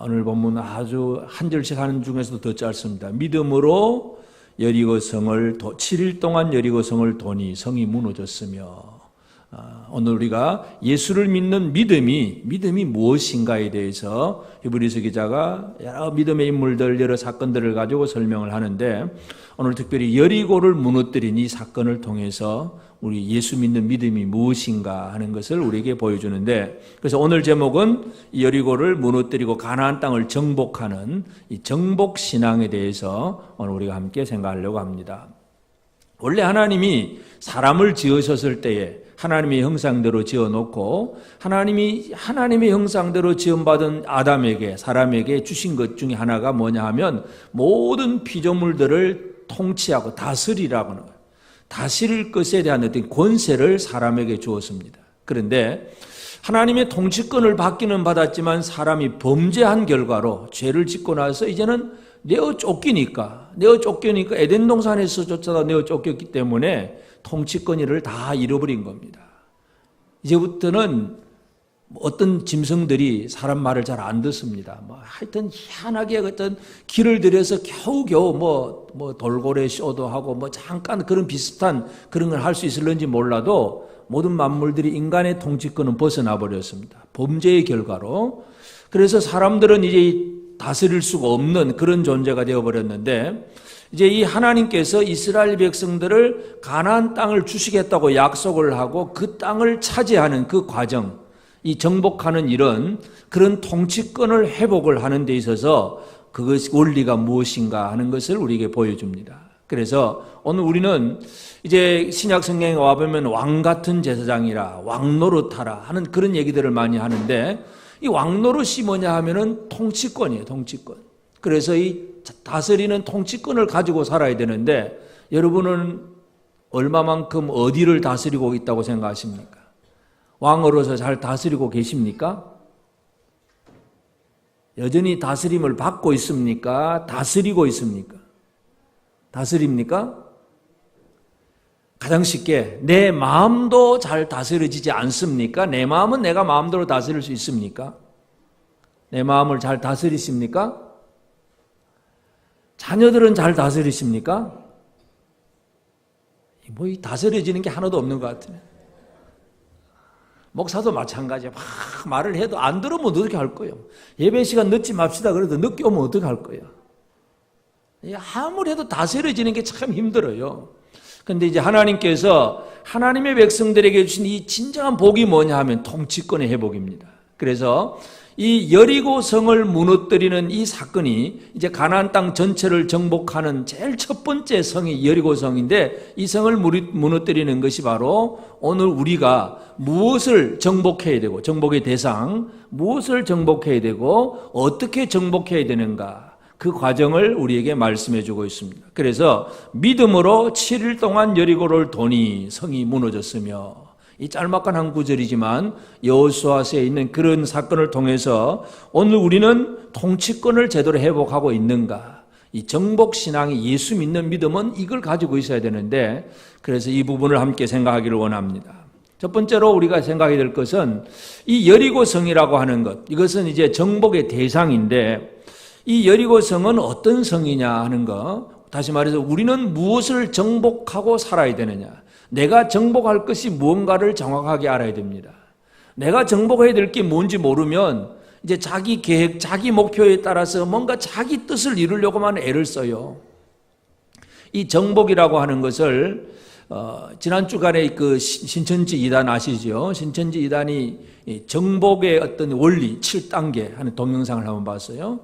오늘 본문 아주 한 절씩 하는 중에서도 더 짧습니다. 믿음으로 여리고 성을 7일 동안 여리고 성을 도니 성이 무너졌으며, 오늘 우리가 예수를 믿는 믿음이 무엇인가에 대해서 히브리서 기자가 여러 믿음의 인물들, 여러 사건들을 가지고 설명을 하는데, 오늘 특별히 여리고를 무너뜨린 이 사건을 통해서 우리 예수 믿는 믿음이 무엇인가 하는 것을 우리에게 보여주는데, 그래서 오늘 제목은 여리고를 무너뜨리고 가나안 땅을 정복하는 이 정복신앙에 대해서 오늘 우리가 함께 생각하려고 합니다. 원래 하나님이 사람을 지으셨을 때에 하나님의 형상대로 지어놓고 하나님이 하나님의 형상대로 지음받은 아담에게, 사람에게 주신 것 중에 하나가 뭐냐 하면 모든 피조물들을 통치하고 다스리라고 하는 거예요. 다스릴 것에 대한 어떤 권세를 사람에게 주었습니다. 그런데 하나님의 통치권을 받기는 받았지만 사람이 범죄한 결과로 죄를 짓고 나서 이제는 내어 쫓기니까 에덴 동산에서조차도 내어 쫓겼기 때문에 통치권을 다 잃어버린 겁니다. 이제부터는 어떤 짐승들이 사람 말을 잘 안 듣습니다. 하여튼 희한하게 어떤 길을 들여서 겨우겨우 돌고래 쇼도 하고 잠깐 그런 비슷한 그런 걸 할 수 있을런지 몰라도 모든 만물들이 인간의 통치권은 벗어나 버렸습니다. 범죄의 결과로. 그래서 사람들은 이제 다스릴 수가 없는 그런 존재가 되어버렸는데, 이제 이 하나님께서 이스라엘 백성들을 가나안 땅을 주시겠다고 약속을 하고 그 땅을 차지하는 그 과정, 이 정복하는 일은 그런 통치권을 회복을 하는 데 있어서 그것이 원리가 무엇인가 하는 것을 우리에게 보여줍니다. 그래서 오늘 우리는 이제 신약 성경에 와보면 왕 같은 제사장이라, 왕 노릇하라 하는 그런 얘기들을 많이 하는데, 이 왕 노릇이 뭐냐 하면은 통치권이에요, 통치권. 그래서 이 다스리는 통치권을 가지고 살아야 되는데, 여러분은 얼마만큼 어디를 다스리고 있다고 생각하십니까? 왕으로서 잘 다스리고 계십니까? 여전히 다스림을 받고 있습니까? 다스리고 있습니까? 다스립니까? 가장 쉽게 내 마음도 잘 다스려지지 않습니까? 내 마음은 내가 마음대로 다스릴 수 있습니까? 내 마음을 잘 다스리십니까? 자녀들은 잘 다스리십니까? 이 다스려지는 게 하나도 없는 것 같아요. 목사도 마찬가지야. 막 말을 해도 안 들으면 어떻게 할 거예요? 예배 시간 늦지 맙시다 그래도 늦게 오면 어떻게 할 거예요? 아무리 해도 다스려지는 게 참 힘들어요. 그런데 이제 하나님께서 하나님의 백성들에게 주신 이 진정한 복이 뭐냐 하면 통치권의 회복입니다. 그래서 이 여리고 성을 무너뜨리는 이 사건이 이제 가나안 땅 전체를 정복하는 제일 첫 번째 성이 여리고 성인데, 이 성을 무너뜨리는 것이 바로 오늘 우리가 무엇을 정복해야 되고, 정복의 대상, 무엇을 정복해야 되고 어떻게 정복해야 되는가, 그 과정을 우리에게 말씀해 주고 있습니다. 그래서 믿음으로 7일 동안 여리고를 도니 성이 무너졌으며, 이 짤막한 한 구절이지만 여호수아서에 있는 그런 사건을 통해서 오늘 우리는 통치권을 제대로 회복하고 있는가, 이 정복신앙이, 예수 믿는 믿음은 이걸 가지고 있어야 되는데, 그래서 이 부분을 함께 생각하기를 원합니다. 첫 번째로 우리가 생각해야 될 것은 이 여리고 성이라고 하는 것, 이것은 이제 정복의 대상인데, 이 여리고 성은 어떤 성이냐 하는 것, 다시 말해서 우리는 무엇을 정복하고 살아야 되느냐, 내가 정복할 것이 무언가를 정확하게 알아야 됩니다. 내가 정복해야 될 게 뭔지 모르면 이제 자기 계획, 자기 목표에 따라서 뭔가 자기 뜻을 이루려고만 애를 써요. 이 정복이라고 하는 것을 지난 주간에 그 신천지 이단 아시죠? 신천지 이단이 정복의 어떤 원리 7단계 하는 동영상을 한번 봤어요.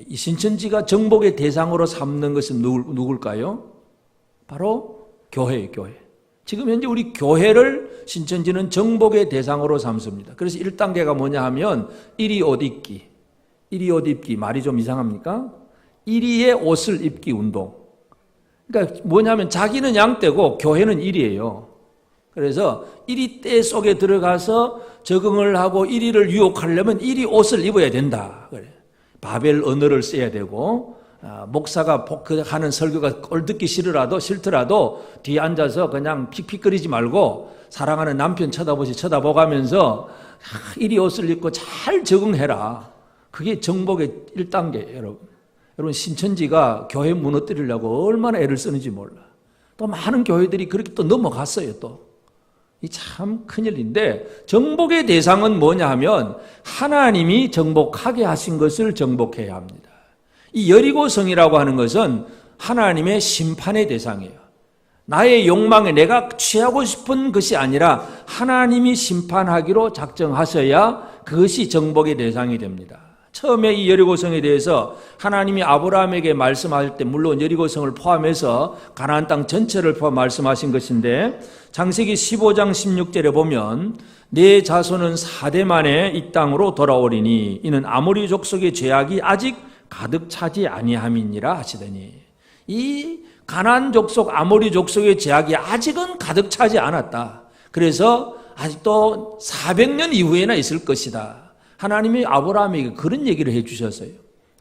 이 신천지가 정복의 대상으로 삼는 것은 누굴까요? 바로 교회예요, 교회. 지금 현재 우리 교회를 신천지는 정복의 대상으로 삼습니다. 그래서 1단계가 뭐냐 하면 이리 옷 입기. 이리 옷 입기. 말이 좀 이상합니까? 이리의 옷을 입기 운동. 그러니까 뭐냐면 자기는 양떼고 교회는 이리예요. 그래서 이리 떼 속에 들어가서 적응을 하고 이리를 유혹하려면 이리 옷을 입어야 된다. 그래. 바벨 언어를 써야 되고, 목사가 하는 설교가 꼴 듣기 싫더라도 뒤에 앉아서 그냥 픽픽거리지 말고 사랑하는 남편 쳐다보가면서 이리 옷을 입고 잘 적응해라. 그게 정복의 1단계예요, 여러분. 여러분, 신천지가 교회 무너뜨리려고 얼마나 애를 쓰는지 몰라. 또 많은 교회들이 그렇게 또 넘어갔어요, 또. 이 참 큰일인데, 정복의 대상은 뭐냐 하면 하나님이 정복하게 하신 것을 정복해야 합니다. 이 여리고성이라고 하는 것은 하나님의 심판의 대상이에요. 나의 욕망에 내가 취하고 싶은 것이 아니라 하나님이 심판하기로 작정하셔야 그것이 정복의 대상이 됩니다. 처음에 이 여리고성에 대해서 하나님이 아브라함에게 말씀할 때 물론 여리고성을 포함해서 가나안 땅 전체를 포함 말씀하신 것인데 창세기 15장 16절에 보면 내 자손은 4대 만에 이 땅으로 돌아오리니 이는 아모리 족속의 죄악이 아직 가득 차지 아니함이니라 하시더니 이 가나안 족속 아모리 족속의 죄악이 아직은 가득 차지 않았다. 그래서 아직도 400년 이후에나 있을 것이다. 하나님이 아브라함에게 그런 얘기를 해 주셨어요.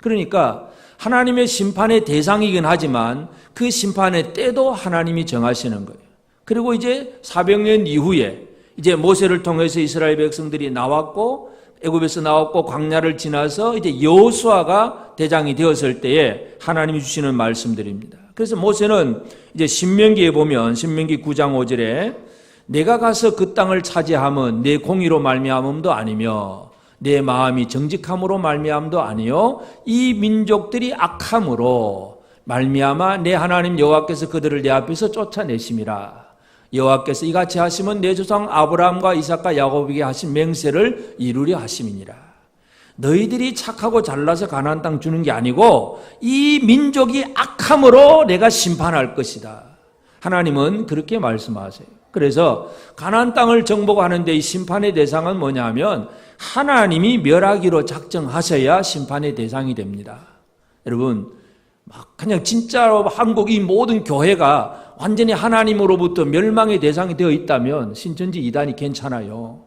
그러니까 하나님의 심판의 대상이긴 하지만 그 심판의 때도 하나님이 정하시는 거예요. 그리고 이제 400년 이후에 이제 모세를 통해서 이스라엘 백성들이 나왔고 애굽에서 나왔고 광야를 지나서 이제 여호수아가 대장이 되었을 때에 하나님이 주시는 말씀들입니다. 그래서 모세는 이제 신명기에 보면 신명기 9장 5절에 내가 가서 그 땅을 차지함은 내 공의로 말미암음도 아니며 내 마음이 정직함으로 말미암도 아니요 이 민족들이 악함으로 말미암아 내 하나님 여호와께서 그들을 내 앞에서 쫓아내심이라. 여호와께서 이같이 하시면 내 조상 아브라함과 이삭과 야곱에게 하신 맹세를 이루려 하심이니라. 너희들이 착하고 잘나서 가나안 땅 주는 게 아니고 이 민족이 악함으로 내가 심판할 것이다. 하나님은 그렇게 말씀하세요. 그래서 가나안 땅을 정복하는 데 이 심판의 대상은 뭐냐 하면 하나님이 멸하기로 작정하셔야 심판의 대상이 됩니다. 여러분, 막 그냥 진짜로 한국 이 모든 교회가 완전히 하나님으로부터 멸망의 대상이 되어 있다면 신천지 이단이 괜찮아요.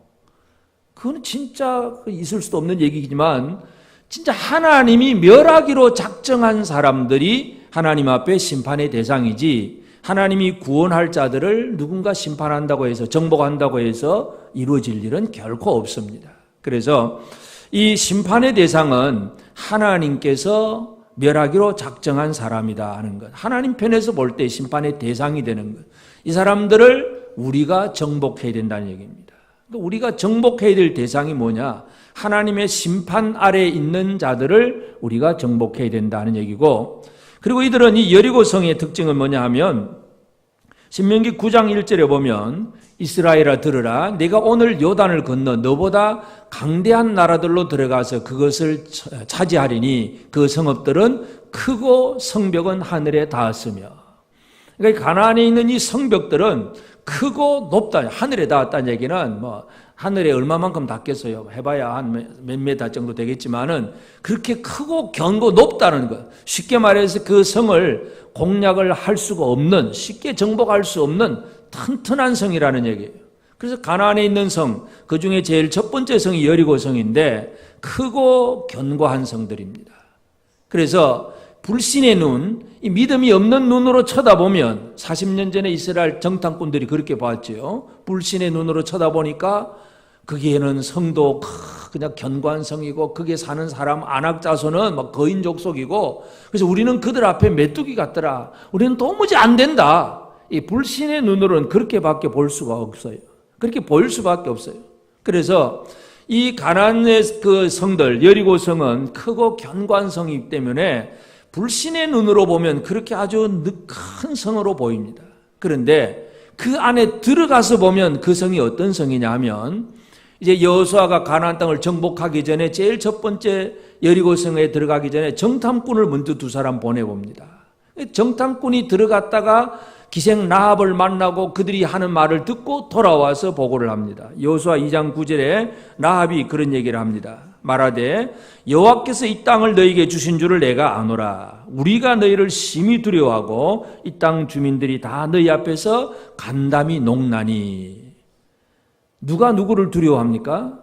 그건 진짜 있을 수도 없는 얘기지만 진짜 하나님이 멸하기로 작정한 사람들이 하나님 앞에 심판의 대상이지 하나님이 구원할 자들을 누군가 심판한다고 해서 정복한다고 해서 이루어질 일은 결코 없습니다. 그래서 이 심판의 대상은 하나님께서 멸하기로 작정한 사람이다 하는 것. 하나님 편에서 볼 때 심판의 대상이 되는 것. 이 사람들을 우리가 정복해야 된다는 얘기입니다. 우리가 정복해야 될 대상이 뭐냐? 하나님의 심판 아래에 있는 자들을 우리가 정복해야 된다는 얘기고, 그리고 이들은 이 여리고성의 특징은 뭐냐 하면 신명기 9장 1절에 보면 이스라엘아 들으라 내가 오늘 요단을 건너 너보다 강대한 나라들로 들어가서 그것을 차지하리니 그 성읍들은 크고 성벽은 하늘에 닿았으며. 그러니까 가나안에 있는 이 성벽들은 크고 높다. 하늘에 닿았다는 얘기는 뭐 하늘에 얼마만큼 닿겠어요. 해봐야 한 몇 메다 정도 되겠지만은 그렇게 크고 견고 높다는 것. 쉽게 말해서 그 성을 공략을 할 수가 없는, 쉽게 정복할 수 없는 튼튼한 성이라는 얘기예요. 그래서 가나안에 있는 성, 그 중에 제일 첫 번째 성이 여리고성인데 크고 견고한 성들입니다. 그래서 불신의 눈, 이 믿음이 없는 눈으로 쳐다보면 40년 전에 이스라엘 정탐꾼들이 그렇게 봤죠. 불신의 눈으로 쳐다보니까 거기에는 성도 그냥 견고한 성이고 거기에 사는 사람 안악자손은 막 거인 족속이고 그래서 우리는 그들 앞에 메뚜기 같더라. 우리는 도무지 안 된다. 이 불신의 눈으로는 그렇게밖에 볼 수가 없어요. 그렇게 보일 수밖에 없어요. 그래서 이 가나안의 그 성들 여리고성은 크고 견고한 성이기 때문에 불신의 눈으로 보면 그렇게 아주 큰 성으로 보입니다. 그런데 그 안에 들어가서 보면 그 성이 어떤 성이냐 하면 이제 여호수아가 가나안 땅을 정복하기 전에 제일 첫 번째 여리고성에 들어가기 전에 정탐꾼을 먼저 두 사람 보내봅니다. 정탐꾼이 들어갔다가 기생 라합을 만나고 그들이 하는 말을 듣고 돌아와서 보고를 합니다. 여호수아 2장 9절에 라합이 그런 얘기를 합니다. 말하되 여호와께서 이 땅을 너희에게 주신 줄을 내가 아노라. 우리가 너희를 심히 두려워하고 이 땅 주민들이 다 너희 앞에서 간담이 녹나니. 누가 누구를 두려워합니까?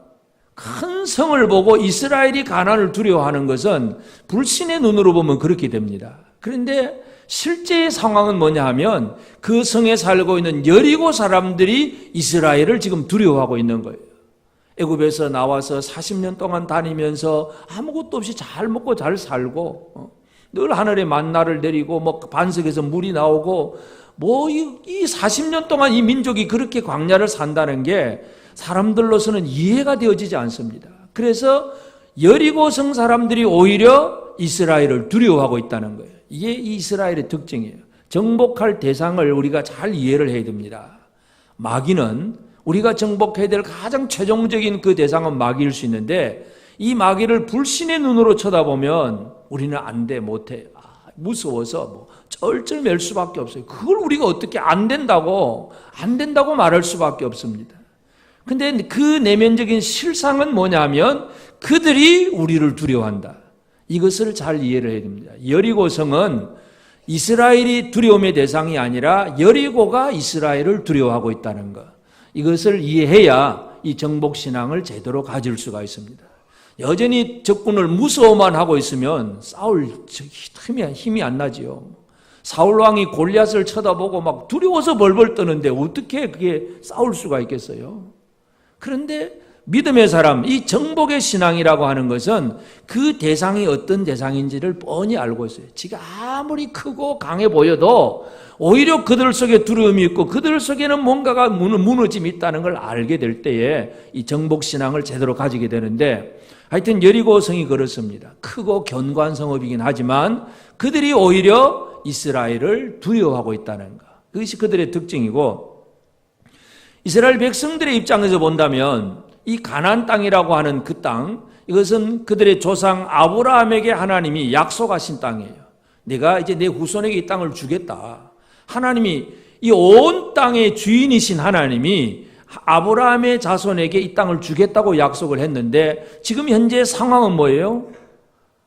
큰 성을 보고 이스라엘이 가나안을 두려워하는 것은 불신의 눈으로 보면 그렇게 됩니다. 그런데 실제의 상황은 뭐냐 하면 그 성에 살고 있는 여리고 사람들이 이스라엘을 지금 두려워하고 있는 거예요. 애굽에서 나와서 40년 동안 다니면서 아무것도 없이 잘 먹고 잘 살고 늘 하늘에 만나를 내리고 뭐 반석에서 물이 나오고 뭐 이 40년 동안 이 민족이 그렇게 광야를 산다는 게 사람들로서는 이해가 되어지지 않습니다. 그래서 여리고성 사람들이 오히려 이스라엘을 두려워하고 있다는 거예요. 이게 이스라엘의 특징이에요. 정복할 대상을 우리가 잘 이해를 해야 됩니다. 마귀는 우리가 정복해야 될 가장 최종적인 그 대상은 마귀일 수 있는데 이 마귀를 불신의 눈으로 쳐다보면 우리는 안 돼, 못해. 무서워서 뭐 쩔쩔맬 수밖에 없어요. 그걸 우리가 어떻게 안 된다고 말할 수밖에 없습니다. 근데 그 내면적인 실상은 뭐냐면 그들이 우리를 두려워한다. 이것을 잘 이해를 해야 됩니다. 여리고성은 이스라엘이 두려움의 대상이 아니라 여리고가 이스라엘을 두려워하고 있다는 것. 이것을 이해해야 이 정복신앙을 제대로 가질 수가 있습니다. 여전히 적군을 무서워만 하고 있으면 싸울 힘이 안 나지요. 사울왕이 골리앗을 쳐다보고 막 두려워서 벌벌 떠는데 어떻게 그게 싸울 수가 있겠어요? 그런데 믿음의 사람, 이 정복의 신앙이라고 하는 것은 그 대상이 어떤 대상인지를 뻔히 알고 있어요. 지가 아무리 크고 강해 보여도 오히려 그들 속에 두려움이 있고 그들 속에는 뭔가가 무너짐이 있다는 걸 알게 될 때에 이 정복 신앙을 제대로 가지게 되는데 하여튼 여리고성이 그렇습니다. 크고 견고한 성읍이긴 하지만 그들이 오히려 이스라엘을 두려워하고 있다는 것. 그것이 그들의 특징이고 이스라엘 백성들의 입장에서 본다면 이 가나안 땅이라고 하는 그 땅, 이것은 그들의 조상 아브라함에게 하나님이 약속하신 땅이에요. 내가 이제 내 후손에게 이 땅을 주겠다. 하나님이 이 온 땅의 주인이신 하나님이 아브라함의 자손에게 이 땅을 주겠다고 약속을 했는데 지금 현재 상황은 뭐예요?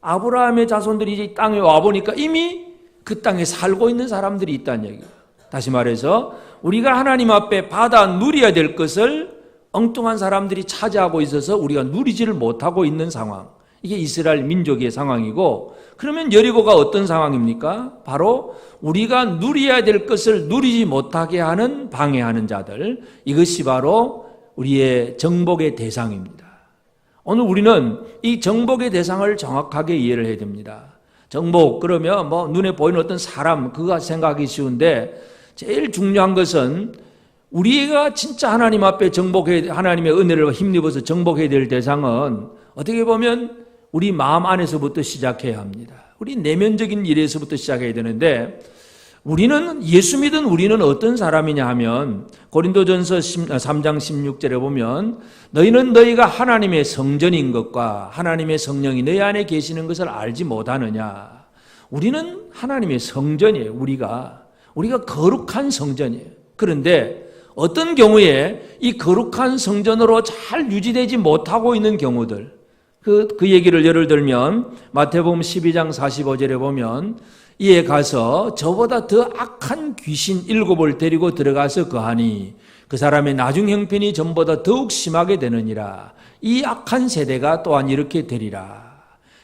아브라함의 자손들이 이제 이 땅에 와보니까 이미 그 땅에 살고 있는 사람들이 있다는 얘기예요. 다시 말해서 우리가 하나님 앞에 받아 누려야 될 것을 엉뚱한 사람들이 차지하고 있어서 우리가 누리지를 못하고 있는 상황. 이게 이스라엘 민족의 상황이고 그러면 여리고가 어떤 상황입니까? 바로 우리가 누려야 될 것을 누리지 못하게 하는 방해하는 자들. 이것이 바로 우리의 정복의 대상입니다. 오늘 우리는 이 정복의 대상을 정확하게 이해를 해야 됩니다. 정복 그러면 뭐 눈에 보이는 어떤 사람 그거 생각하기 쉬운데 제일 중요한 것은 우리가 진짜 하나님 앞에 하나님의 은혜를 힘입어서 정복해야 될 대상은 어떻게 보면 우리 마음 안에서부터 시작해야 합니다. 우리 내면적인 일에서부터 시작해야 되는데 우리는 예수 믿은 우리는 어떤 사람이냐 하면 고린도전서 3장 16절에 보면 너희는 너희가 하나님의 성전인 것과 하나님의 성령이 너희 안에 계시는 것을 알지 못하느냐. 우리는 하나님의 성전이에요. 우리가 거룩한 성전이에요. 그런데 어떤 경우에 이 거룩한 성전으로 잘 유지되지 못하고 있는 경우들 그 얘기를 예를 들면 마태복음 12장 45절에 보면 이에 가서 저보다 더 악한 귀신 7을 데리고 들어가서 거하니 그 사람의 나중 형편이 전보다 더욱 심하게 되느니라. 이 악한 세대가 또한 이렇게 되리라.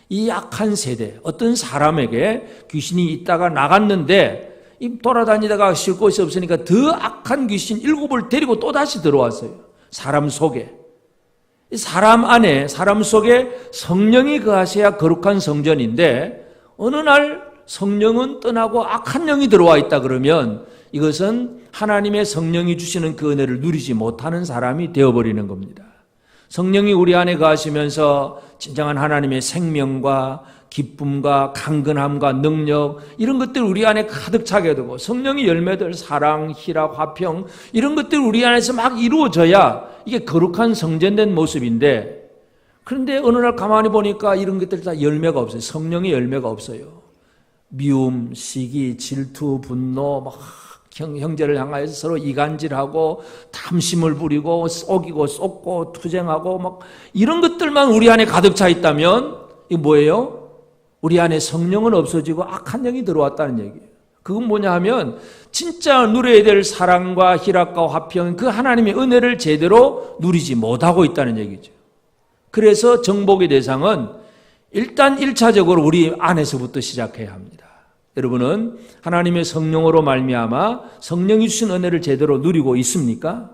이 악한 세대 어떤 사람에게 귀신이 있다가 나갔는데 돌아다니다가 쉴 곳이 없으니까 더 악한 귀신 7을 데리고 또다시 들어왔어요. 사람 속에. 사람 안에, 사람 속에 성령이 거하셔야 거룩한 성전인데 어느 날 성령은 떠나고 악한 영이 들어와 있다 그러면 이것은 하나님의 성령이 주시는 그 은혜를 누리지 못하는 사람이 되어버리는 겁니다. 성령이 우리 안에 거하시면서 진정한 하나님의 생명과 기쁨과 강건함과 능력 이런 것들 우리 안에 가득 차게 되고 성령의 열매들 사랑, 희락, 화평 이런 것들 우리 안에서 막 이루어져야 이게 거룩한 성전된 모습인데 그런데 어느 날 가만히 보니까 이런 것들 다 열매가 없어요. 성령의 열매가 없어요. 미움, 시기, 질투, 분노 막 형제를 향하여서 서로 이간질하고 탐심을 부리고 속이고 쏟고 투쟁하고 막 이런 것들만 우리 안에 가득 차 있다면 이게 뭐예요? 우리 안에 성령은 없어지고 악한 영이 들어왔다는 얘기예요. 그건 뭐냐 하면 진짜 누려야 될 사랑과 희락과 화평 그 하나님의 은혜를 제대로 누리지 못하고 있다는 얘기죠. 그래서 정복의 대상은 일단 1차적으로 우리 안에서부터 시작해야 합니다. 여러분은 하나님의 성령으로 말미암아 성령이 주신 은혜를 제대로 누리고 있습니까?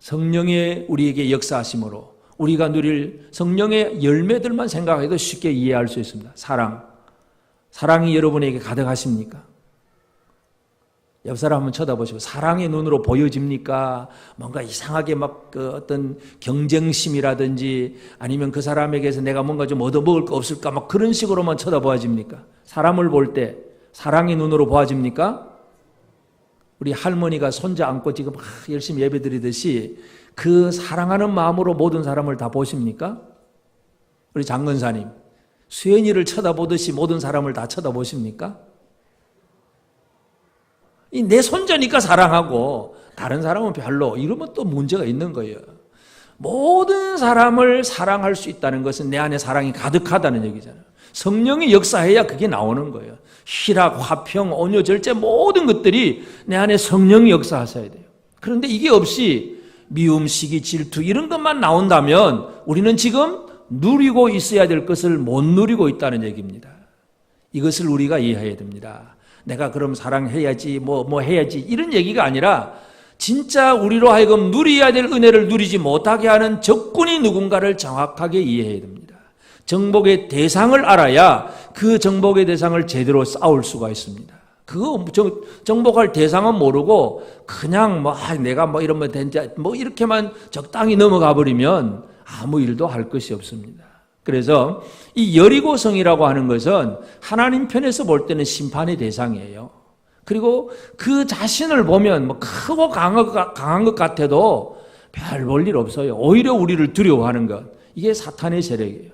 성령의 우리에게 역사하심으로 우리가 누릴 성령의 열매들만 생각해도 쉽게 이해할 수 있습니다. 사랑이 여러분에게 가득하십니까? 옆 사람 한번 쳐다보시고 사랑의 눈으로 보여집니까? 뭔가 이상하게 막 그 어떤 경쟁심이라든지 아니면 그 사람에게서 내가 뭔가 좀 얻어먹을 거 없을까 막 그런 식으로만 쳐다보아집니까? 사람을 볼 때 사랑의 눈으로 보아집니까? 우리 할머니가 손자 안고 지금 막 열심히 예배드리듯이 그 사랑하는 마음으로 모든 사람을 다 보십니까? 우리 장건사님 수연이를 쳐다보듯이 모든 사람을 다 쳐다보십니까? 내 손자니까 사랑하고 다른 사람은 별로 이러면 또 문제가 있는 거예요. 모든 사람을 사랑할 수 있다는 것은 내 안에 사랑이 가득하다는 얘기잖아요. 성령이 역사해야 그게 나오는 거예요. 희락, 화평, 온유, 절제 모든 것들이 내 안에 성령이 역사하셔야 돼요. 그런데 이게 없이 미움, 시기, 질투 이런 것만 나온다면 우리는 지금 누리고 있어야 될 것을 못 누리고 있다는 얘기입니다. 이것을 우리가 이해해야 됩니다. 내가 그럼 사랑해야지 뭐 해야지 이런 얘기가 아니라 진짜 우리로 하여금 누려야 될 은혜를 누리지 못하게 하는 적군이 누군가를 정확하게 이해해야 됩니다. 정복의 대상을 알아야 그 정복의 대상을 제대로 싸울 수가 있습니다. 그거 정복할 대상은 모르고 그냥 내가 이러면 된지 이렇게만 적당히 넘어가 버리면 아무 일도 할 것이 없습니다. 그래서 이 여리고성이라고 하는 것은 하나님 편에서 볼 때는 심판의 대상이에요. 그리고 그 자신을 보면 크고 강한 것 같아도 별 볼 일 없어요. 오히려 우리를 두려워하는 것. 이게 사탄의 세력이에요.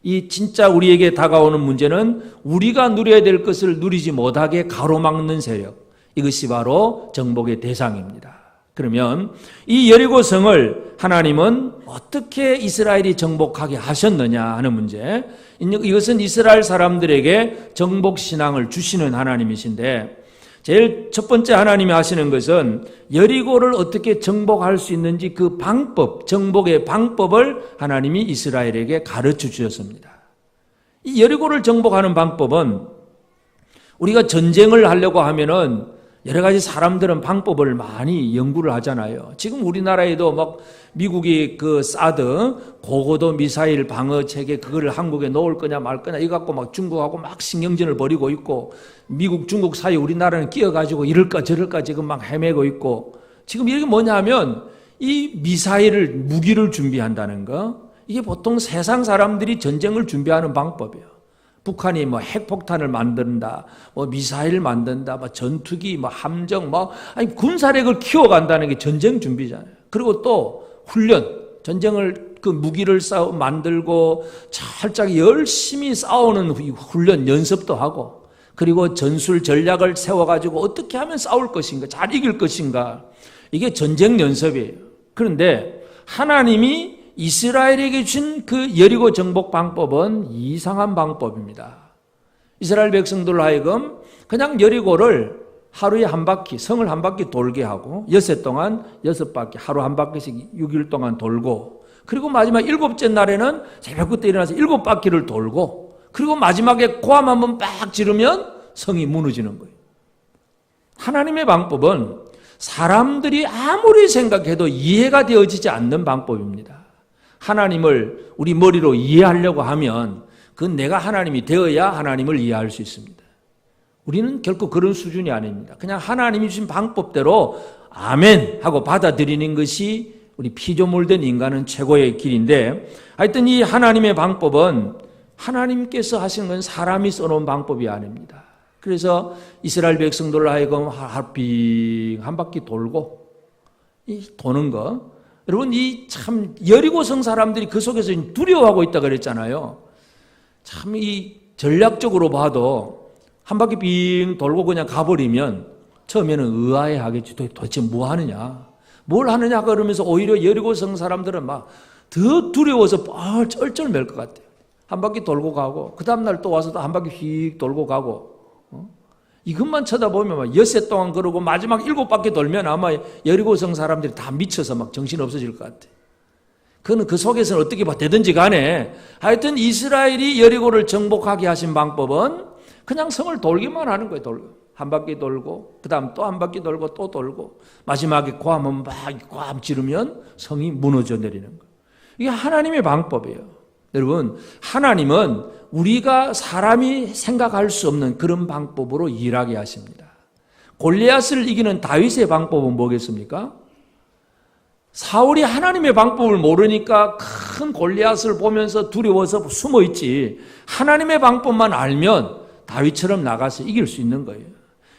이 진짜 우리에게 다가오는 문제는 우리가 누려야 될 것을 누리지 못하게 가로막는 세력. 이것이 바로 정복의 대상입니다. 그러면 이 여리고성을 하나님은 어떻게 이스라엘이 정복하게 하셨느냐 하는 문제. 이것은 이스라엘 사람들에게 정복신앙을 주시는 하나님이신데 제일 첫 번째 하나님이 하시는 것은 여리고를 어떻게 정복할 수 있는지 그 방법, 정복의 방법을 하나님이 이스라엘에게 가르쳐 주셨습니다. 이 여리고를 정복하는 방법은 우리가 전쟁을 하려고 하면은 여러 가지 사람들은 방법을 많이 연구를 하잖아요. 지금 우리나라에도 미국이 그 사드 고고도 미사일 방어 체계 그거를 한국에 넣을 거냐 말 거냐 이거 갖고 중국하고 신경전을 벌이고 있고 미국 중국 사이에 우리나라는 끼어가지고 이럴까 저럴까 지금 헤매고 있고 지금 이게 뭐냐 하면 이 무기를 준비한다는 거 이게 보통 세상 사람들이 전쟁을 준비하는 방법이에요. 북한이 핵폭탄을 만든다, 미사일 만든다, 전투기, 함정, 군사력을 키워간다는 게 전쟁 준비잖아요. 그리고 또 훈련, 전쟁을 무기를 만들고 살짝 열심히 싸우는 훈련 연습도 하고, 그리고 전술 전략을 세워가지고 어떻게 하면 싸울 것인가, 잘 이길 것인가, 이게 전쟁 연습이에요. 그런데 하나님이 이스라엘에게 준 그 여리고 정복 방법은 이상한 방법입니다. 이스라엘 백성들로 하여금 그냥 여리고를 하루에 한 바퀴, 성을 한 바퀴 돌게 하고 6 바퀴, 하루 한 바퀴씩 6일 동안 돌고 그리고 마지막 7째 날에는 새벽부터 일어나서 7바퀴를 돌고 그리고 마지막에 고함 한번 빡 지르면 성이 무너지는 거예요. 하나님의 방법은 사람들이 아무리 생각해도 이해가 되어지지 않는 방법입니다. 하나님을 우리 머리로 이해하려고 하면 그건 내가 하나님이 되어야 하나님을 이해할 수 있습니다. 우리는 결코 그런 수준이 아닙니다. 그냥 하나님이 주신 방법대로 아멘 하고 받아들이는 것이 우리 피조물된 인간은 최고의 길인데 하여튼 이 하나님의 방법은 하나님께서 하신 건 사람이 써놓은 방법이 아닙니다. 그래서 이스라엘 백성들로 하여금 한 바퀴 돌고 이 도는 거 여러분 이 참 여리고성 사람들이 그 속에서 두려워하고 있다 그랬잖아요. 참 이 전략적으로 봐도 한 바퀴 빙 돌고 그냥 가버리면 처음에는 의아해 하겠지. 도대체 뭐 하느냐 뭘 하느냐 그러면서 오히려 여리고성 사람들은 더 두려워서 쩔쩔맬 것 같아요. 한 바퀴 돌고 가고 그 다음날 또 와서 또 한 바퀴 휙 돌고 가고 이것만 쳐다보면 엿새 동안 그러고 마지막 7바퀴 돌면 아마 여리고성 사람들이 다 미쳐서 정신 없어질 것 같아요. 그는 그 속에서는 어떻게 되든지 간에 하여튼 이스라엘이 여리고를 정복하게 하신 방법은 그냥 성을 돌기만 하는 거예요. 한 바퀴 돌고 그 다음 또 한 바퀴 돌고 또 돌고 마지막에 고함을 꽉 지르면 성이 무너져 내리는 거예요. 이게 하나님의 방법이에요. 여러분, 하나님은 우리가 사람이 생각할 수 없는 그런 방법으로 일하게 하십니다. 골리앗을 이기는 다윗의 방법은 뭐겠습니까? 사울이 하나님의 방법을 모르니까 큰 골리앗을 보면서 두려워서 숨어 있지, 하나님의 방법만 알면 다윗처럼 나가서 이길 수 있는 거예요.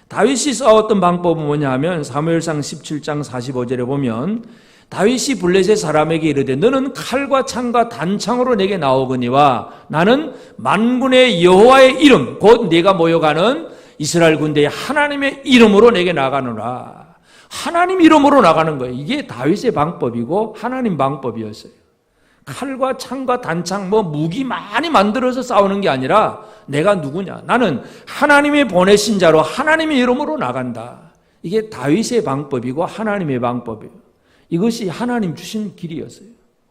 다윗이 싸웠던 방법은 뭐냐 하면 사무엘상 17장 45절에 보면 다윗이 블레셋 사람에게 이르되 너는 칼과 창과 단창으로 내게 나오거니와 나는 만군의 여호와의 이름 곧 네가 모여가는 이스라엘 군대의 하나님의 이름으로 내게 나가노라. 하나님 이름으로 나가는 거예요. 이게 다윗의 방법이고 하나님 방법이었어요. 칼과 창과 단창 무기 많이 만들어서 싸우는 게 아니라 내가 누구냐, 나는 하나님이 보내신 자로 하나님의 이름으로 나간다. 이게 다윗의 방법이고 하나님의 방법이에요. 이것이 하나님 주신 길이었어요.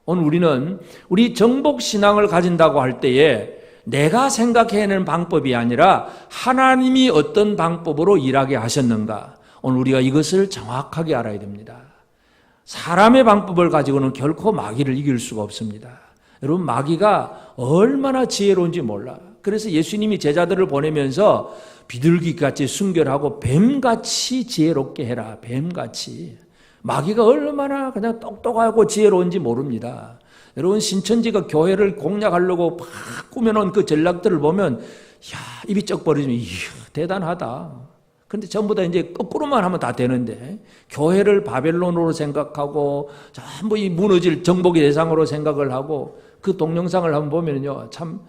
오늘 우리는 우리 정복신앙을 가진다고 할 때에 내가 생각해내는 방법이 아니라 하나님이 어떤 방법으로 일하게 하셨는가, 오늘 우리가 이것을 정확하게 알아야 됩니다. 사람의 방법을 가지고는 결코 마귀를 이길 수가 없습니다. 여러분, 마귀가 얼마나 지혜로운지 몰라. 그래서 예수님이 제자들을 보내면서 비둘기같이 순결하고 뱀같이 지혜롭게 해라. 뱀같이. 마귀가 얼마나 그냥 똑똑하고 지혜로운지 모릅니다. 여러분, 신천지가 교회를 공략하려고 막 꾸며놓은 그 전략들을 보면 입이 쩍 벌어지면 대단하다. 근데 전부 다 이제 거꾸로만 하면 다 되는데, 교회를 바벨론으로 생각하고 전부 이 무너질 정복의 대상으로 생각을 하고 그 동영상을 한번 보면요, 참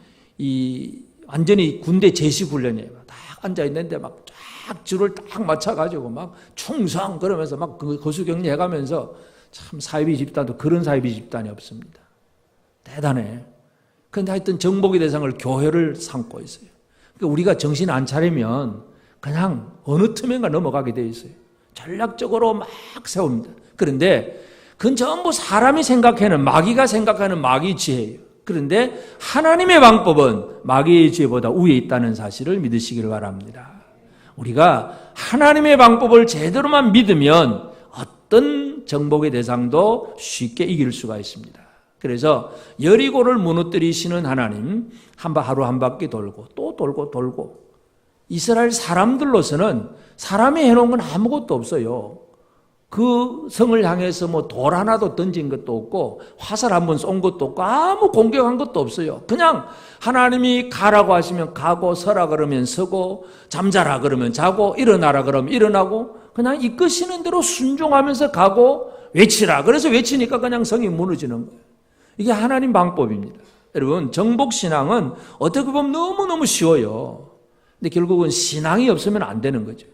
완전히 군대 제시 훈련이에요. 딱 앉아 있는데 막 쫙 줄을 딱 맞춰가지고 막 충성 그러면서 막 거수격리 해가면서, 참 사이비 집단도 그런 사이비 집단이 없습니다. 대단해. 근데 하여튼 정복의 대상을 교회를 삼고 있어요. 그러니까 우리가 정신 안 차리면 그냥 어느 틈엔가 넘어가게 돼 있어요. 전략적으로 막 세웁니다. 그런데 그건 전부 사람이 생각하는, 마귀가 생각하는 마귀 지혜예요. 그런데 하나님의 방법은 마귀의 지혜보다 위에 있다는 사실을 믿으시기를 바랍니다. 우리가 하나님의 방법을 제대로만 믿으면 어떤 정복의 대상도 쉽게 이길 수가 있습니다. 그래서 여리고를 무너뜨리시는 하나님, 하루 한 바퀴 돌고 또 돌고 이스라엘 사람들로서는 사람이 해놓은 건 아무것도 없어요. 그 성을 향해서 돌 하나도 던진 것도 없고 화살 한번 쏜 것도 없고 아무 공격한 것도 없어요. 그냥 하나님이 가라고 하시면 가고, 서라 그러면 서고, 잠자라 그러면 자고, 일어나라 그러면 일어나고, 그냥 이끄시는 대로 순종하면서 가고, 외치라 그래서 외치니까 그냥 성이 무너지는 거예요. 이게 하나님 방법입니다. 여러분, 정복신앙은 어떻게 보면 너무너무 쉬워요. 근데 결국은 신앙이 없으면 안 되는 거죠.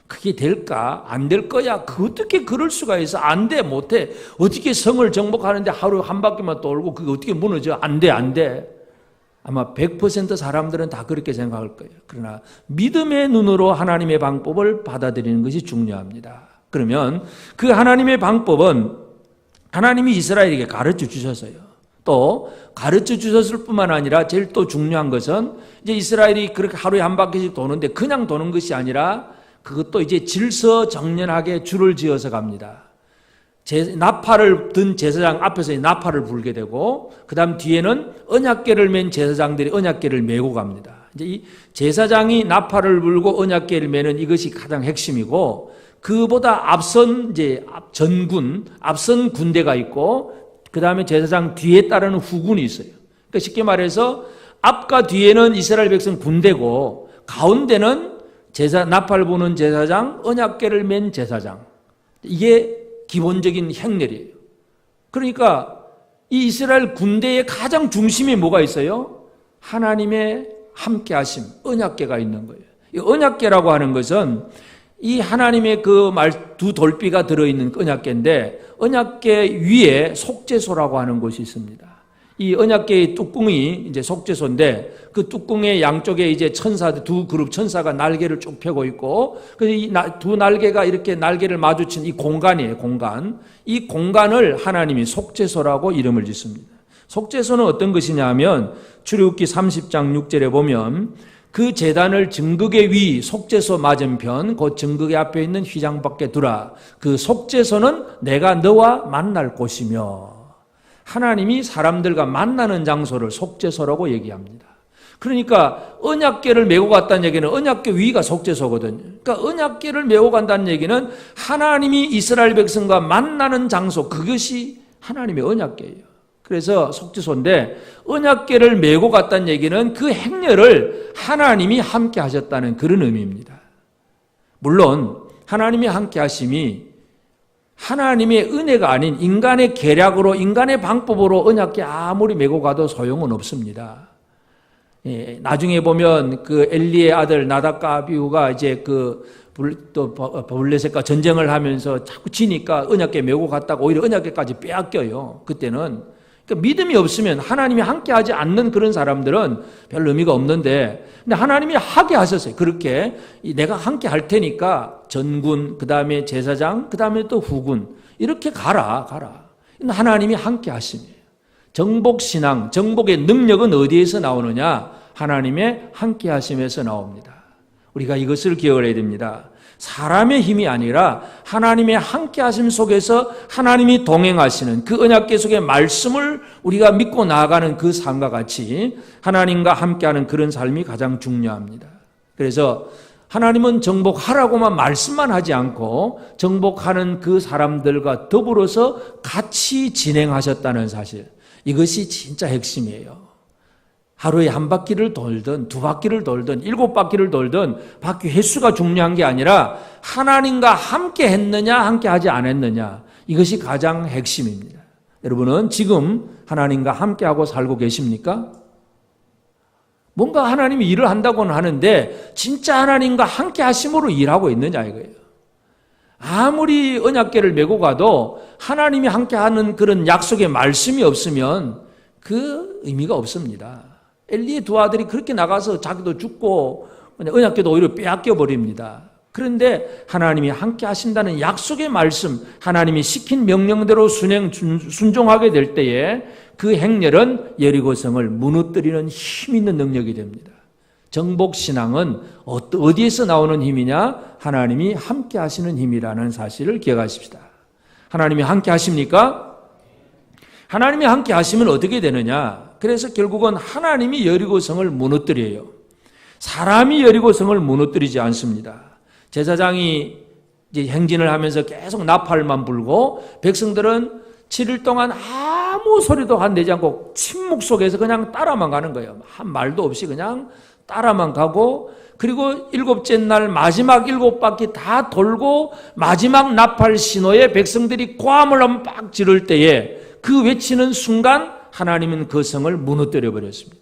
그게 될까? 안 될 거야? 어떻게 그럴 수가 있어? 안 돼, 못 해. 어떻게 성을 정복하는데 하루 한 바퀴만 돌고 그게 어떻게 무너져? 안 돼. 아마 100% 사람들은 다 그렇게 생각할 거예요. 그러나 믿음의 눈으로 하나님의 방법을 받아들이는 것이 중요합니다. 그러면 그 하나님의 방법은 하나님이 이스라엘에게 가르쳐 주셨어요. 또 가르쳐 주셨을 뿐만 아니라 제일 또 중요한 것은 이제 이스라엘이 그렇게 하루에 한 바퀴씩 도는데 그냥 도는 것이 아니라 그것도 이제 질서정연하게 줄을 지어서 갑니다. 나팔을 든 제사장 앞에서 나팔을 불게 되고, 그 다음 뒤에는 언약궤를 맨 제사장들이 언약궤를 메고 갑니다. 이제 이 제사장이 나팔을 불고 언약궤를 메는 이것이 가장 핵심이고, 그보다 앞선 이제 앞선 군대가 있고, 그 다음에 제사장 뒤에 따르는 후군이 있어요. 그러니까 쉽게 말해서 앞과 뒤에는 이스라엘 백성 군대고, 가운데는 나팔 부는 제사장, 언약궤를 맨 제사장. 이게 기본적인 행렬이에요. 그러니까 이 이스라엘 군대의 가장 중심에 뭐가 있어요? 하나님의 함께 하심, 언약궤가 있는 거예요. 이 언약궤라고 하는 것은 이 하나님의 그 두 돌비가 들어있는 언약궤인데, 언약궤 위에 속죄소라고 하는 곳이 있습니다. 이 언약궤의 뚜껑이 이제 속죄소인데, 그 뚜껑의 양쪽에 이제 두 그룹 천사가 날개를 쭉 펴고 있고, 그래서 이 두 날개가 이렇게 날개를 마주친 이 공간이에요, 공간. 이 공간을 하나님이 속죄소라고 이름을 짓습니다. 속죄소는 어떤 것이냐 하면, 출애굽기 30장 6절에 보면, 그 제단을 증거계 위 속죄소 맞은편 곧 증거계 앞에 있는 휘장 밖에 두라. 그 속죄소는 내가 너와 만날 곳이며, 하나님이 사람들과 만나는 장소를 속죄소라고 얘기합니다. 그러니까 언약궤를 메고 갔다는 얘기는 언약궤 위가 속죄소거든요. 그러니까 언약궤를 메고 간다는 얘기는 하나님이 이스라엘 백성과 만나는 장소, 그것이 하나님의 언약궤예요. 그래서 속죄소인데, 언약궤를 메고 갔다는 얘기는 그 행렬을 하나님이 함께 하셨다는 그런 의미입니다. 물론 하나님이 함께 하심이 하나님의 은혜가 아닌 인간의 계략으로, 인간의 방법으로 언약궤 아무리 메고 가도 소용은 없습니다. 나중에 보면 그 엘리의 아들 나답과 아비후가 이제 또 블레셋과 전쟁을 하면서 자꾸 지니까 언약궤 메고 갔다가 오히려 언약궤까지 빼앗겨요. 그때는. 그러니까 믿음이 없으면, 하나님이 함께 하지 않는 그런 사람들은 별 의미가 없는데, 근데 하나님이 하게 하셨어요. 그렇게 내가 함께 할 테니까 전군, 그 다음에 제사장, 그 다음에 또 후군, 이렇게 가라. 하나님이 함께 하심이에요. 정복신앙, 정복의 능력은 어디에서 나오느냐? 하나님의 함께 하심에서 나옵니다. 우리가 이것을 기억을 해야 됩니다. 사람의 힘이 아니라 하나님의 함께 하심 속에서 하나님이 동행하시는 그 언약궤 속의 말씀을 우리가 믿고 나아가는 그 삶과 같이 하나님과 함께하는 그런 삶이 가장 중요합니다. 그래서 하나님은 정복하라고만 말씀만 하지 않고 정복하는 그 사람들과 더불어서 같이 진행하셨다는 사실, 이것이 진짜 핵심이에요. 하루에 한 바퀴를 돌든 두 바퀴를 돌든 7바퀴를 돌든 바퀴 횟수가 중요한 게 아니라 하나님과 함께 했느냐 함께 하지 않았느냐, 이것이 가장 핵심입니다. 여러분은 지금 하나님과 함께하고 살고 계십니까? 뭔가 하나님이 일을 한다고는 하는데 진짜 하나님과 함께 하심으로 일하고 있느냐 이거예요. 아무리 언약궤를 메고 가도 하나님이 함께하는 그런 약속의 말씀이 없으면 그 의미가 없습니다. 엘리의 두 아들이 그렇게 나가서 자기도 죽고 언약궤도 오히려 빼앗겨 버립니다. 그런데 하나님이 함께 하신다는 약속의 말씀, 하나님이 시킨 명령대로 순종하게 될 때에 그 행렬은 여리고성을 무너뜨리는 힘 있는 능력이 됩니다. 정복신앙은 어디에서 나오는 힘이냐? 하나님이 함께 하시는 힘이라는 사실을 기억하십시다. 하나님이 함께 하십니까? 하나님이 함께 하시면 어떻게 되느냐? 그래서 결국은 하나님이 여리고성을 무너뜨려요. 사람이 여리고성을 무너뜨리지 않습니다. 제사장이 이제 행진을 하면서 계속 나팔만 불고 백성들은 7일 동안 아무 소리도 내지 않고 침묵 속에서 그냥 따라만 가는 거예요. 한 말도 없이 그냥 따라만 가고, 그리고 7째 날 마지막 7바퀴 다 돌고 마지막 나팔 신호에 백성들이 고함을 한번 빡 지를 때에 그 외치는 순간 하나님은 그 성을 무너뜨려 버렸습니다.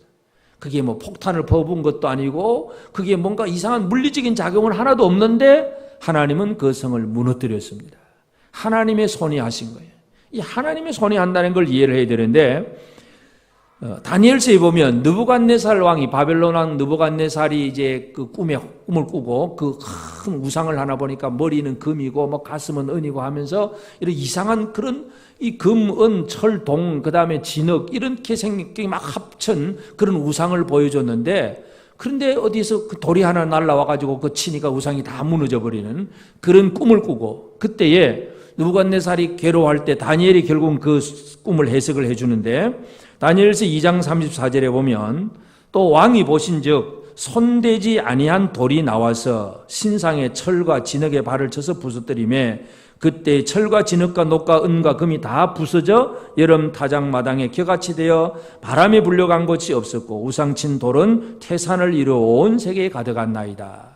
그게 뭐 폭탄을 퍼부은 것도 아니고 그게 뭔가 이상한 물리적인 작용은 하나도 없는데 하나님은 그 성을 무너뜨렸습니다. 하나님의 손이 하신 거예요. 이 하나님의 손이 한다는 걸 이해를 해야 되는데, 다니엘서에 보면 느부갓네살 왕이, 바벨론 왕 느부갓네살이 이제 그 꿈을 꾸고 그 큰 우상을 하나 보니까 머리는 금이고 뭐 가슴은 은이고 하면서 이런 이상한 그런 이 금, 은, 철, 동, 그 다음에 진흙 이렇게 생긴 막 합천 그런 우상을 보여줬는데, 그런데 어디서 그 돌이 하나 날라와가지고 그 치니까 우상이 다 무너져 버리는 그런 꿈을 꾸고, 그때에 느부갓네살이 괴로워할 때 다니엘이 결국 그 꿈을 해석을 해주는데, 다니엘서 2장 34절에 보면 또 왕이 보신즉 손대지 아니한 돌이 나와서 신상의 철과 진흙에 발을 쳐서 부서뜨리매 그때 철과 진흙과 녹과 은과 금이 다 부서져 여름 타작마당에 겨같이 되어 바람에 불려간 것이 없었고 우상친 돌은 태산을 이루어 온 세계에 가득한나이다.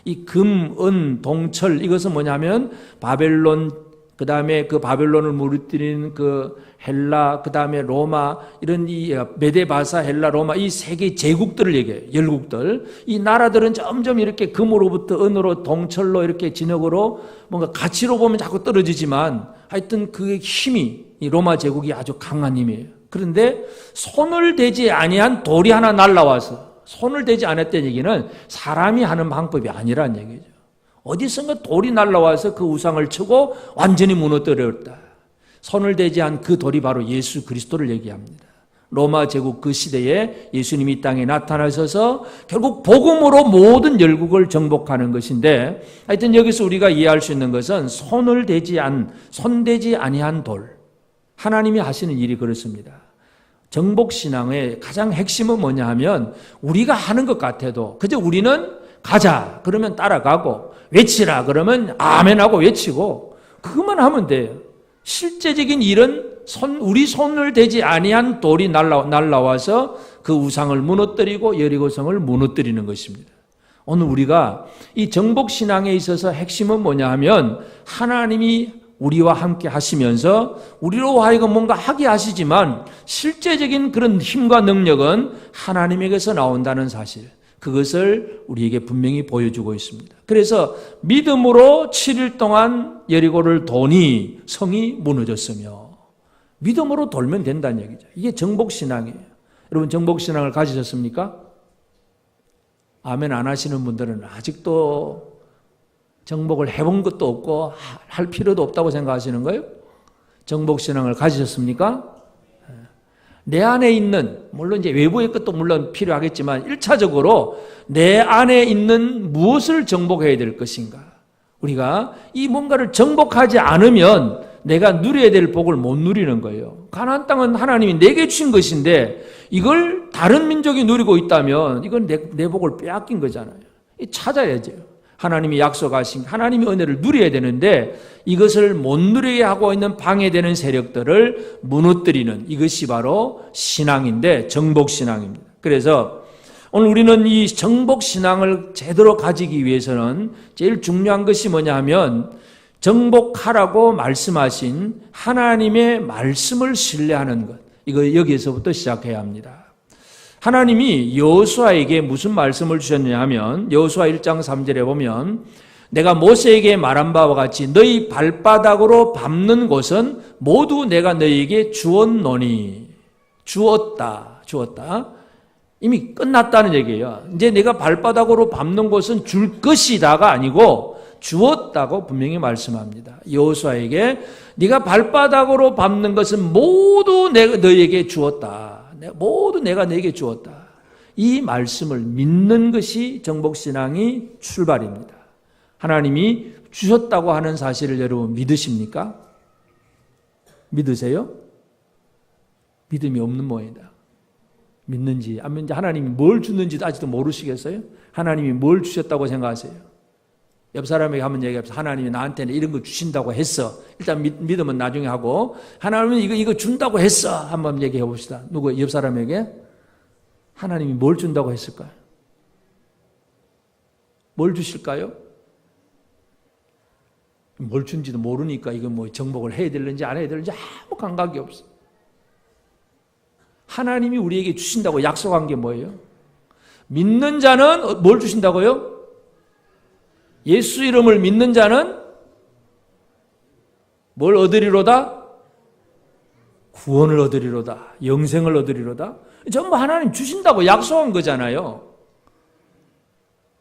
이 금, 은, 동철, 이것은 뭐냐면 바벨론, 그 다음에 그 바벨론을 무너뜨린 그 헬라, 그 다음에 로마, 이런 이 메데바사, 헬라, 로마, 이 세계 제국들을 얘기해요. 열국들. 이 나라들은 점점 이렇게 금으로부터 은으로, 동철로, 이렇게 진흙으로 뭔가 가치로 보면 자꾸 떨어지지만 하여튼 그 힘이, 이 로마 제국이 아주 강한 힘이에요. 그런데 손을 대지 아니한 돌이 하나 날라와서, 손을 대지 않았다는 얘기는 사람이 하는 방법이 아니라는 얘기죠. 어디선가 돌이 날라와서 그 우상을 치고 완전히 무너뜨렸다. 손을 대지 않은 그 돌이 바로 예수 그리스도를 얘기합니다. 로마 제국 그 시대에 예수님이 이 땅에 나타나셔서 결국 복음으로 모든 열국을 정복하는 것인데, 하여튼 여기서 우리가 이해할 수 있는 것은 손대지 아니한 돌. 하나님이 하시는 일이 그렇습니다. 정복신앙의 가장 핵심은 뭐냐 하면, 우리가 하는 것 같아도 그저 우리는 가자 그러면 따라가고, 외치라 그러면 아멘하고 외치고, 그것만 하면 돼요. 실제적인 일은 우리 손을 대지 아니한 돌이 날라와서 그 우상을 무너뜨리고 여리고성을 무너뜨리는 것입니다. 오늘 우리가 이 정복신앙에 있어서 핵심은 뭐냐 하면, 하나님이 우리와 함께 하시면서 우리로 하여금 뭔가 하게 하시지만 실제적인 그런 힘과 능력은 하나님에게서 나온다는 사실, 그것을 우리에게 분명히 보여주고 있습니다. 그래서 믿음으로 7일 동안 여리고를 도니 성이 무너졌으며, 믿음으로 돌면 된다는 얘기죠. 이게 정복신앙이에요. 여러분, 정복신앙을 가지셨습니까? 아멘 안 하시는 분들은 아직도 정복을 해본 것도 없고 할 필요도 없다고 생각하시는 거예요? 정복신앙을 가지셨습니까? 내 안에 있는, 물론 이제 외부의 것도 물론 필요하겠지만 1차적으로 내 안에 있는 무엇을 정복해야 될 것인가? 우리가 이 뭔가를 정복하지 않으면 내가 누려야 될 복을 못 누리는 거예요. 가나안 땅은 하나님이 내게 주신 것인데 이걸 다른 민족이 누리고 있다면 이건 내 복을 빼앗긴 거잖아요. 찾아야죠. 하나님이 약속하신 하나님의 은혜를 누려야 되는데 이것을 못 누리게 하고 있는 방해되는 세력들을 무너뜨리는, 이것이 바로 신앙인데 정복신앙입니다. 그래서 오늘 우리는 이 정복신앙을 제대로 가지기 위해서는 제일 중요한 것이 뭐냐 하면, 정복하라고 말씀하신 하나님의 말씀을 신뢰하는 것, 이거 여기에서부터 시작해야 합니다. 하나님이 여호수아에게 무슨 말씀을 주셨냐 하면, 여호수아 1장 3절에 보면 내가 모세에게 말한 바와 같이 너희 발바닥으로 밟는 곳은 모두 내가 너희에게 주었노니. 주었다. 이미 끝났다는 얘기예요. 이제 내가 발바닥으로 밟는 곳은 줄 것이다가 아니고 주었다고 분명히 말씀합니다. 여호수아에게 네가 발바닥으로 밟는 것은 모두 내가 너희에게 주었다. 모두 내가 너희에게 주었다. 이 말씀을 믿는 것이 정복신앙이 출발입니다. 하나님이 주셨다고 하는 사실을 여러분 믿으십니까? 믿으세요? 믿음이 없는 모양이다. 믿는지 안 믿는지, 하나님이 뭘 주는지도 아직도 모르시겠어요? 하나님이 뭘 주셨다고 생각하세요? 옆 사람에게 한번 얘기합시다. 하나님이 나한테는 이런 거 주신다고 했어. 일단 믿음은 나중에 하고, 하나님은 이거 준다고 했어. 한번 얘기해 봅시다. 누구 옆 사람에게 하나님이 뭘 준다고 했을까요? 뭘 주실까요? 뭘 준지도 모르니까 이거 뭐 정복을 해야 되는지 안 해야 되는지 아무 감각이 없어. 하나님이 우리에게 주신다고 약속한 게 뭐예요? 믿는 자는 뭘 주신다고요? 예수 이름을 믿는 자는 뭘 얻으리로다? 구원을 얻으리로다. 영생을 얻으리로다. 전부 하나님 주신다고 약속한 거잖아요.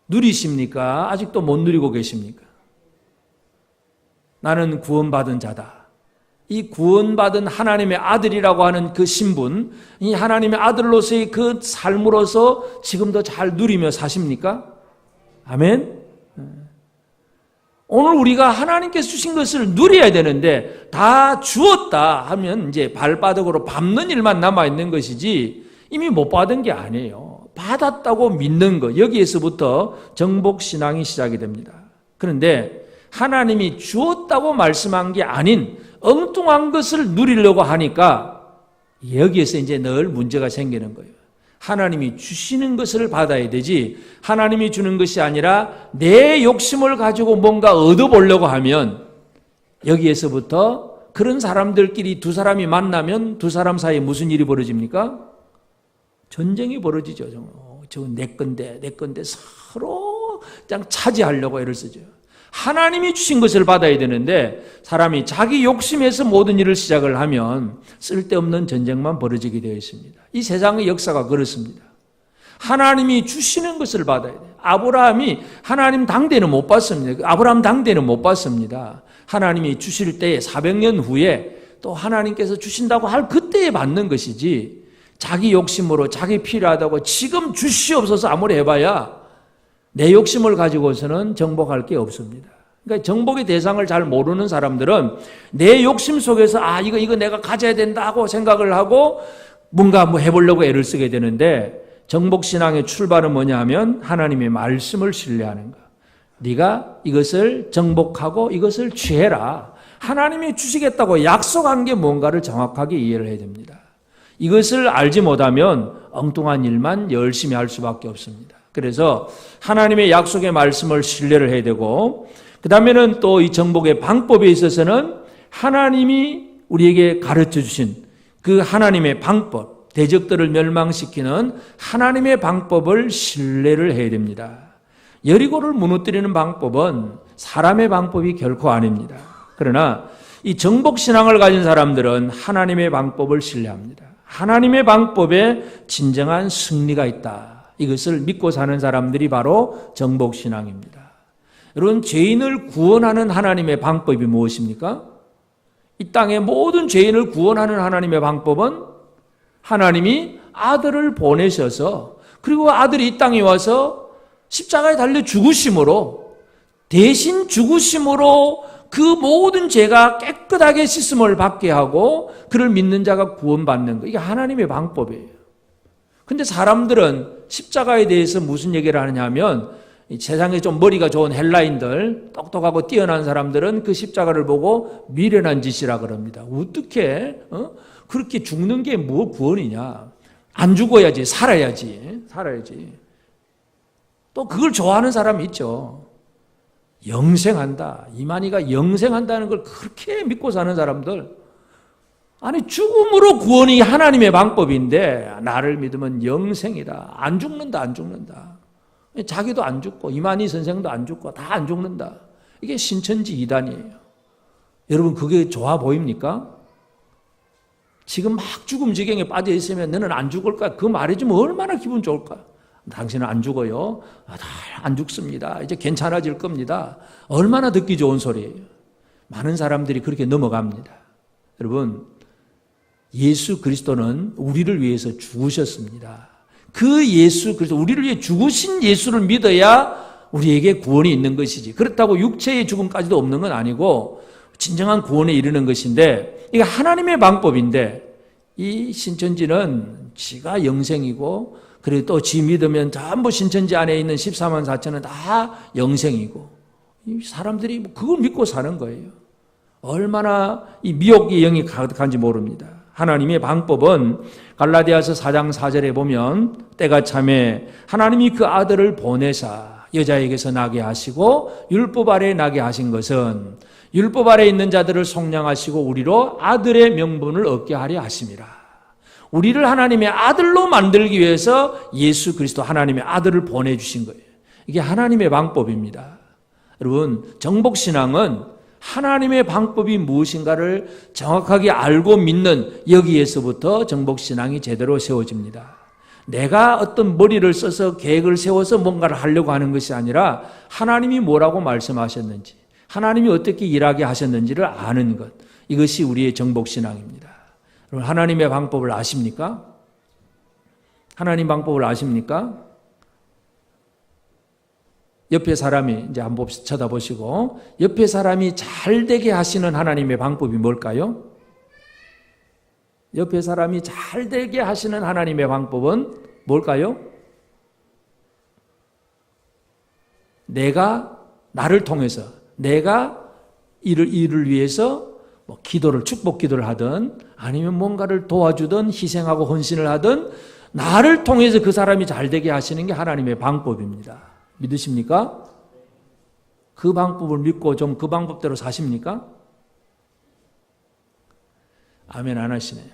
누리십니까? 아직도 못 누리고 계십니까? 나는 구원받은 자다. 이 구원받은 하나님의 아들이라고 하는 그 신분, 이 하나님의 아들로서의 그 삶으로서 지금도 잘 누리며 사십니까? 아멘? 오늘 우리가 하나님께서 주신 것을 누려야 되는데 다 주었다 하면 이제 발바닥으로 밟는 일만 남아있는 것이지 이미 못 받은 게 아니에요. 받았다고 믿는 것, 여기에서부터 정복신앙이 시작이 됩니다. 그런데 하나님이 주었다고 말씀한 게 아닌 엉뚱한 것을 누리려고 하니까 여기에서 이제 늘 문제가 생기는 거예요. 하나님이 주시는 것을 받아야 되지, 하나님이 주는 것이 아니라 내 욕심을 가지고 뭔가 얻어보려고 하면 여기에서부터 그런 사람들끼리 두 사람이 만나면 두 사람 사이에 무슨 일이 벌어집니까? 전쟁이 벌어지죠. 저건 내 건데 서로 그냥 차지하려고 애를 쓰죠. 하나님이 주신 것을 받아야 되는데 사람이 자기 욕심에서 모든 일을 시작을 하면 쓸데없는 전쟁만 벌어지게 되어 있습니다. 이 세상의 역사가 그렇습니다. 하나님이 주시는 것을 받아야 돼요. 아브라함이 하나님 당대는 못 받습니다. 아브라함 당대는 못 받습니다. 하나님이 주실 때에 400년 후에 또 하나님께서 주신다고 할 그때에 받는 것이지, 자기 욕심으로 자기 필요하다고 지금 주시옵소서 아무리 해봐야 내 욕심을 가지고서는 정복할 게 없습니다. 그러니까 정복의 대상을 잘 모르는 사람들은 내 욕심 속에서 이거 내가 가져야 된다고 생각을 하고 뭔가 해보려고 애를 쓰게 되는데, 정복신앙의 출발은 뭐냐 하면 하나님의 말씀을 신뢰하는 것. 네가 이것을 정복하고 이것을 취해라. 하나님이 주시겠다고 약속한 게 뭔가를 정확하게 이해를 해야 됩니다. 이것을 알지 못하면 엉뚱한 일만 열심히 할 수밖에 없습니다. 그래서 하나님의 약속의 말씀을 신뢰를 해야 되고, 그 다음에는 또 이 정복의 방법에 있어서는 하나님이 우리에게 가르쳐 주신 그 하나님의 방법, 대적들을 멸망시키는 하나님의 방법을 신뢰를 해야 됩니다. 여리고를 무너뜨리는 방법은 사람의 방법이 결코 아닙니다. 그러나 이 정복신앙을 가진 사람들은 하나님의 방법을 신뢰합니다. 하나님의 방법에 진정한 승리가 있다. 이것을 믿고 사는 사람들이 바로 정복신앙입니다. 여러분, 죄인을 구원하는 하나님의 방법이 무엇입니까? 이 땅의 모든 죄인을 구원하는 하나님의 방법은 하나님이 아들을 보내셔서, 그리고 아들이 이 땅에 와서 십자가에 달려 죽으심으로, 대신 죽으심으로 그 모든 죄가 깨끗하게 씻음을 받게 하고 그를 믿는 자가 구원받는 거, 이게 하나님의 방법이에요. 근데 사람들은 십자가에 대해서 무슨 얘기를 하느냐 하면, 세상에 좀 머리가 좋은 헬라인들, 똑똑하고 뛰어난 사람들은 그 십자가를 보고 미련한 짓이라 그럽니다. 어떻게 그렇게 죽는 게 뭐 구원이냐? 안 죽어야지, 살아야지. 또 그걸 좋아하는 사람이 있죠. 영생한다. 이만희가 영생한다는 걸 그렇게 믿고 사는 사람들. 아니, 죽음으로 구원이 하나님의 방법인데 나를 믿으면 영생이다. 안 죽는다. 자기도 안 죽고 이만희 선생도 안 죽고 다 안 죽는다. 이게 신천지 이단이에요. 여러분, 그게 좋아 보입니까? 지금 막 죽음 지경에 빠져 있으면 너는 안 죽을 거야. 그 말해주면 얼마나 기분 좋을까? 당신은 안 죽어요. 다 안 죽습니다. 이제 괜찮아질 겁니다. 얼마나 듣기 좋은 소리예요. 많은 사람들이 그렇게 넘어갑니다. 여러분, 예수 그리스도는 우리를 위해서 죽으셨습니다. 그 예수 그리스도, 우리를 위해 죽으신 예수를 믿어야 우리에게 구원이 있는 것이지, 그렇다고 육체의 죽음까지도 없는 건 아니고 진정한 구원에 이르는 것인데, 이게 하나님의 방법인데, 이 신천지는 지가 영생이고, 그리고 또 지 믿으면 전부 신천지 안에 있는 14만 4천은 다 영생이고, 이 사람들이 그걸 믿고 사는 거예요. 얼마나 이 미혹의 영이 가득한지 모릅니다. 하나님의 방법은 갈라디아서 4장 4절에 보면, 때가 참에 하나님이 그 아들을 보내사 여자에게서 나게 하시고 율법 아래 나게 하신 것은 율법 아래 있는 자들을 속량하시고 우리로 아들의 명분을 얻게 하려 하심이라. 우리를 하나님의 아들로 만들기 위해서 예수 그리스도 하나님의 아들을 보내주신 거예요. 이게 하나님의 방법입니다. 여러분, 정복신앙은 하나님의 방법이 무엇인가를 정확하게 알고 믿는, 여기에서부터 정복신앙이 제대로 세워집니다. 내가 어떤 머리를 써서 계획을 세워서 뭔가를 하려고 하는 것이 아니라 하나님이 뭐라고 말씀하셨는지, 하나님이 어떻게 일하게 하셨는지를 아는 것, 이것이 우리의 정복신앙입니다. 여러분, 하나님의 방법을 아십니까? 하나님 방법을 아십니까? 옆에 사람이, 이제 한번 쳐다보시고, 옆에 사람이 잘 되게 하시는 하나님의 방법이 뭘까요? 옆에 사람이 잘 되게 하시는 하나님의 방법은 뭘까요? 나를 통해서, 내가 이를 위해서 기도를, 축복 기도를 하든 아니면 뭔가를 도와주든 희생하고 헌신을 하든 나를 통해서 그 사람이 잘 되게 하시는 게 하나님의 방법입니다. 믿으십니까? 그 방법을 믿고 좀 그 방법대로 사십니까? 아멘 안 하시네요.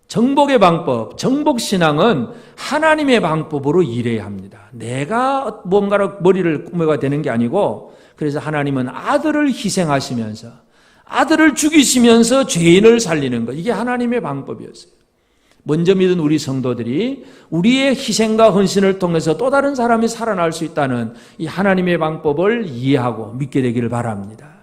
정복의 방법, 정복신앙은 하나님의 방법으로 일해야 합니다. 내가 뭔가로 머리를 꾸며가 되는 게 아니고, 그래서 하나님은 아들을 희생하시면서, 아들을 죽이시면서 죄인을 살리는 것, 이게 하나님의 방법이었어요. 먼저 믿은 우리 성도들이 우리의 희생과 헌신을 통해서 또 다른 사람이 살아날 수 있다는 이 하나님의 방법을 이해하고 믿게 되기를 바랍니다.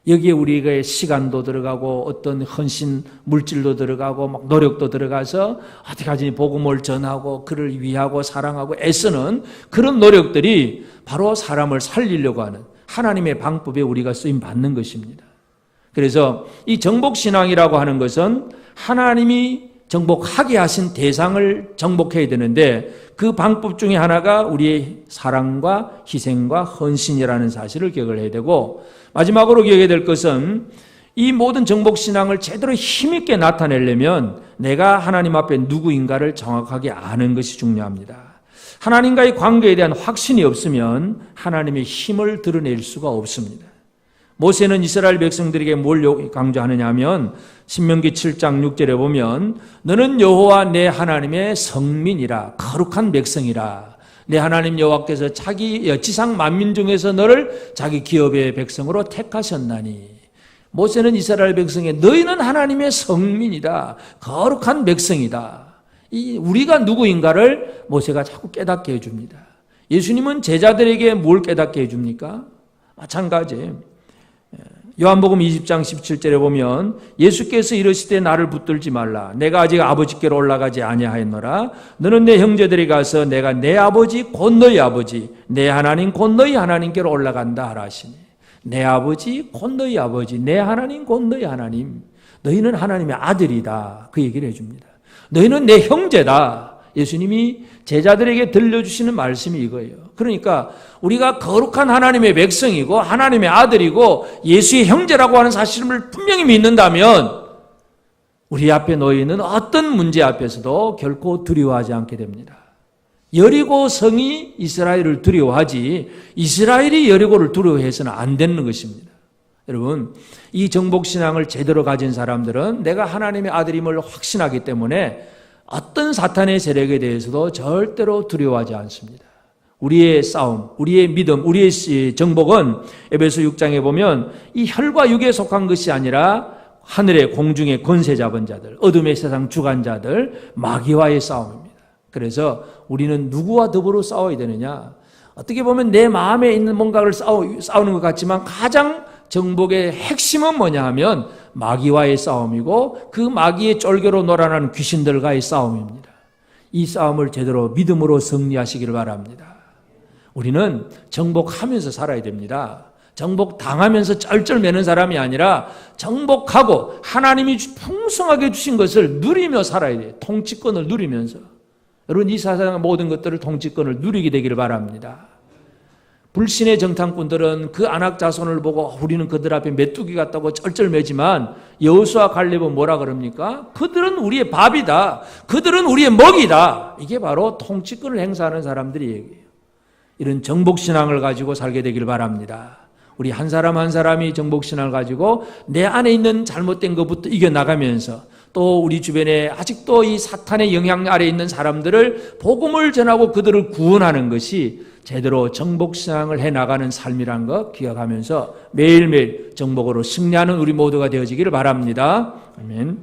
여기에 우리의 시간도 들어가고 어떤 헌신 물질도 들어가고 막 노력도 들어가서 어디까지 복음을 전하고 그를 위하고 사랑하고 애쓰는 그런 노력들이 바로 사람을 살리려고 하는 하나님의 방법에 우리가 쓰임 받는 것입니다. 그래서 이 정복신앙이라고 하는 것은 하나님이 정복하게 하신 대상을 정복해야 되는데 그 방법 중에 하나가 우리의 사랑과 희생과 헌신이라는 사실을 기억을 해야 되고, 마지막으로 기억해야 될 것은 이 모든 정복신앙을 제대로 힘있게 나타내려면 내가 하나님 앞에 누구인가를 정확하게 아는 것이 중요합니다. 하나님과의 관계에 대한 확신이 없으면 하나님의 힘을 드러낼 수가 없습니다. 모세는 이스라엘 백성들에게 뭘 강조하느냐 하면 신명기 7장 6절에 보면 너는 여호와 내 하나님의 성민이라, 거룩한 백성이라. 내 하나님 여호와께서 자기 지상 만민 중에서 너를 자기 기업의 백성으로 택하셨나니. 모세는 이스라엘 백성에 너희는 하나님의 성민이다, 거룩한 백성이다. 우리가 누구인가를 모세가 자꾸 깨닫게 해줍니다. 예수님은 제자들에게 뭘 깨닫게 해줍니까? 마찬가지예요. 요한복음 20장 17절에 보면 예수께서 이르시되 나를 붙들지 말라. 내가 아직 아버지께로 올라가지 아니하였노라. 너는 내 형제들이 가서 내가 내 아버지 곧 너희 아버지, 내 하나님 곧 너희 하나님께로 올라간다 하라 하시니. 내 아버지 곧 너희 아버지, 내 하나님 곧 너희 하나님. 너희는 하나님의 아들이다. 그 얘기를 해줍니다. 너희는 내 형제다. 예수님이 제자들에게 들려주시는 말씀이 이거예요. 그러니까 우리가 거룩한 하나님의 백성이고 하나님의 아들이고 예수의 형제라고 하는 사실을 분명히 믿는다면 우리 앞에 놓이는 어떤 문제 앞에서도 결코 두려워하지 않게 됩니다. 여리고 성이 이스라엘을 두려워하지 이스라엘이 여리고를 두려워해서는 안 되는 것입니다. 여러분, 이 정복신앙을 제대로 가진 사람들은 내가 하나님의 아들임을 확신하기 때문에 어떤 사탄의 세력에 대해서도 절대로 두려워하지 않습니다. 우리의 싸움, 우리의 믿음, 우리의 정복은 에베소 6장에 보면 이 혈과 육에 속한 것이 아니라 하늘의 공중의 권세 잡은 자들, 어둠의 세상 주관자들, 마귀와의 싸움입니다. 그래서 우리는 누구와 더불어 싸워야 되느냐? 어떻게 보면 내 마음에 있는 뭔가를 싸우는 것 같지만 가장 정복의 핵심은 뭐냐 하면 마귀와의 싸움이고 그 마귀의 쫄개로 놀아나는 귀신들과의 싸움입니다. 이 싸움을 제대로 믿음으로 승리하시기를 바랍니다. 우리는 정복하면서 살아야 됩니다. 정복당하면서 쩔쩔매는 사람이 아니라 정복하고 하나님이 풍성하게 주신 것을 누리며 살아야 돼요. 통치권을 누리면서. 여러분, 이 세상의 모든 것들을 통치권을 누리게 되기를 바랍니다. 불신의 정탐꾼들은 그 아낙 자손을 보고 우리는 그들 앞에 메뚜기 같다고 쩔쩔매지만 여호수아 갈렙은 뭐라 그럽니까? 그들은 우리의 밥이다. 그들은 우리의 먹이다. 이게 바로 통치권을 행사하는 사람들의 얘기예요. 이런 정복신앙을 가지고 살게 되길 바랍니다. 우리 한 사람 한 사람이 정복신앙을 가지고 내 안에 있는 잘못된 것부터 이겨나가면서 또 우리 주변에 아직도 이 사탄의 영향 아래 있는 사람들을 복음을 전하고 그들을 구원하는 것이 제대로 정복신앙을 해나가는 삶이라는 것 기억하면서 매일매일 정복으로 승리하는 우리 모두가 되어지기를 바랍니다. 아멘.